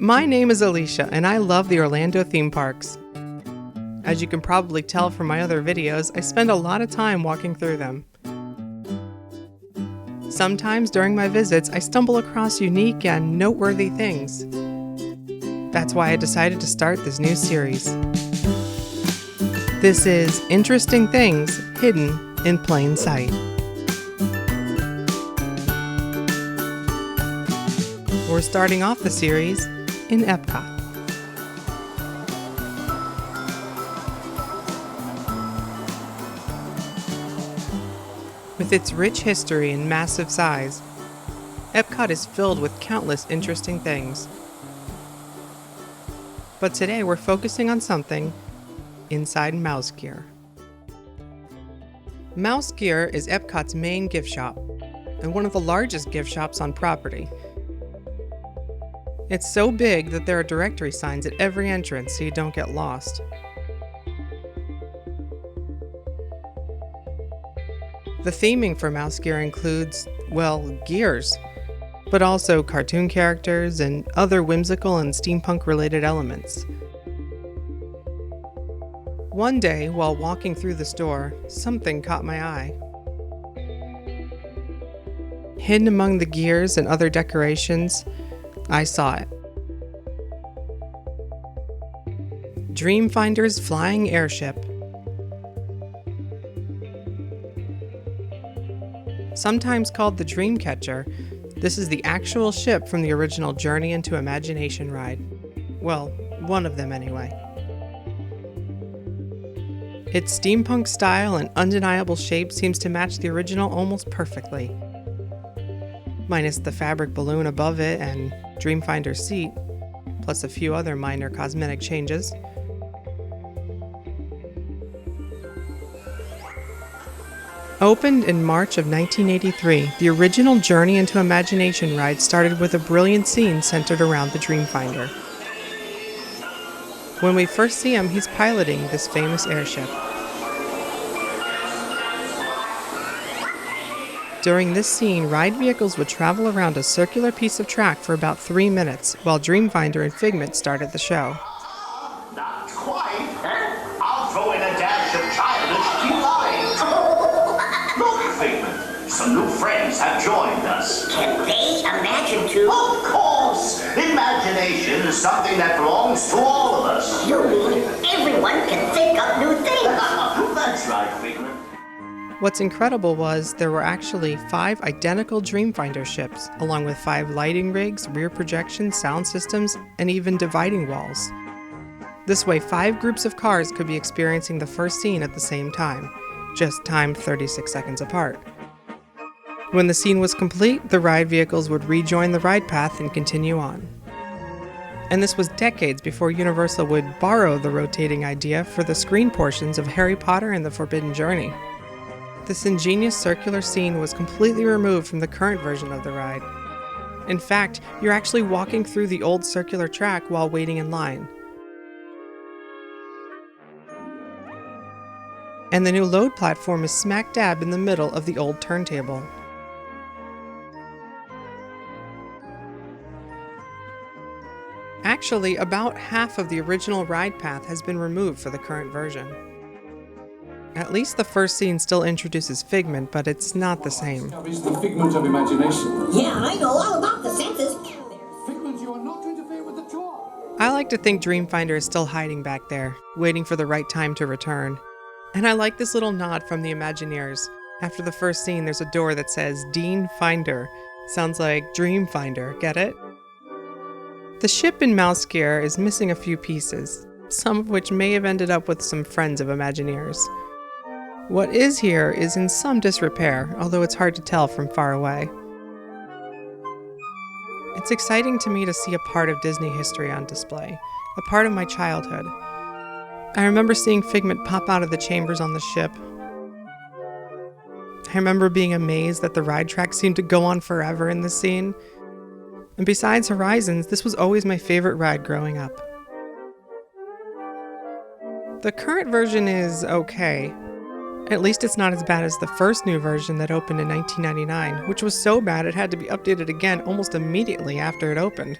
My name is Alicia, and I love the Orlando theme parks. As you can probably tell from my other videos, I spend a lot of time walking through them. Sometimes during my visits, I stumble across unique and noteworthy things. That's why I decided to start this new series. This is Interesting Things Hidden in Plain Sight. We're starting off the series in EPCOT. With its rich history and massive size, EPCOT is filled with countless interesting things. But today we're focusing on something inside Mouse Gear. Mouse Gear is EPCOT's main gift shop, and one of the largest gift shops on property. It's so big that there are directory signs at every entrance so you don't get lost. The theming for Mouse Gear includes, well, gears, but also cartoon characters and other whimsical and steampunk-related elements. One day, while walking through the store, something caught my eye. Hidden among the gears and other decorations, I saw it. Dreamfinder's flying airship. Sometimes called the Dreamcatcher, this is the actual ship from the original Journey into Imagination ride. Well, one of them anyway. Its steampunk style and undeniable shape seems to match the original almost perfectly. Minus the fabric balloon above it and Dreamfinder's seat, plus a few other minor cosmetic changes. Opened in March of 1983, the original Journey into Imagination ride started with a brilliant scene centered around the Dreamfinder. When we first see him, he's piloting this famous airship. During this scene, ride vehicles would travel around a circular piece of track for about 3 minutes, while Dreamfinder and Figment started the show. Not quite. I'll throw in a dash of childish delight. Look, Figment, some new friends have joined us. Can they imagine too? Of course! Imagination is something that belongs to all of us. You mean everyone can think up new things? That's right, Figment. What's incredible was there were actually 5 identical Dreamfinder ships, along with 5 lighting rigs, rear projections, sound systems, and even dividing walls. This way, 5 groups of cars could be experiencing the first scene at the same time, just timed 36 seconds apart. When the scene was complete, the ride vehicles would rejoin the ride path and continue on. And this was decades before Universal would borrow the rotating idea for the screen portions of Harry Potter and the Forbidden Journey. This ingenious circular scene was completely removed from the current version of the ride. In fact, you're actually walking through the old circular track while waiting in line. And the new load platform is smack dab in the middle of the old turntable. Actually, about half of the original ride path has been removed for the current version. At least the first scene still introduces Figment, but it's not the same. It's the figment of imagination. Yeah, I know all about the senses. Figment, you are not to interfere with the tour. I like to think Dreamfinder is still hiding back there, waiting for the right time to return. And I like this little nod from the Imagineers. After the first scene, there's a door that says Dean Finder. Sounds like Dreamfinder, get it? The ship in Mouse Gear is missing a few pieces, some of which may have ended up with some friends of Imagineers. What is here is in some disrepair, although it's hard to tell from far away. It's exciting to me to see a part of Disney history on display, a part of my childhood. I remember seeing Figment pop out of the chambers on the ship. I remember being amazed that the ride track seemed to go on forever in this scene. And besides Horizons, this was always my favorite ride growing up. The current version is okay. At least it's not as bad as the first new version that opened in 1999, which was so bad it had to be updated again almost immediately after it opened.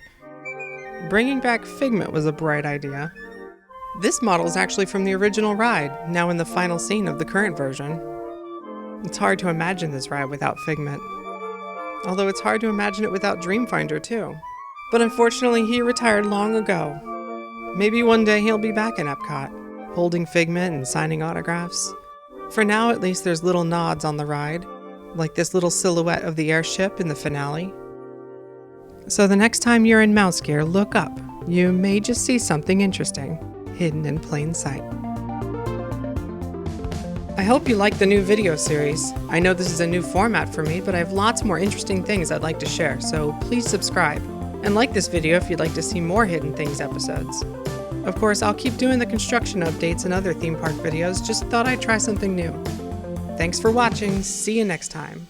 Bringing back Figment was a bright idea. This model is actually from the original ride, now in the final scene of the current version. It's hard to imagine this ride without Figment. Although it's hard to imagine it without Dreamfinder too. But unfortunately he retired long ago. Maybe one day he'll be back in EPCOT, holding Figment and signing autographs. For now at least there's little nods on the ride, like this little silhouette of the airship in the finale. So the next time you're in mouse gear, look up. You may just see something interesting, hidden in plain sight. I hope you like the new video series. I know this is a new format for me, but I have lots more interesting things I'd like to share, so please subscribe. And like this video if you'd like to see more Hidden Things episodes. Of course, I'll keep doing the construction updates and other theme park videos, just thought I'd try something new. Thanks for watching, see you next time.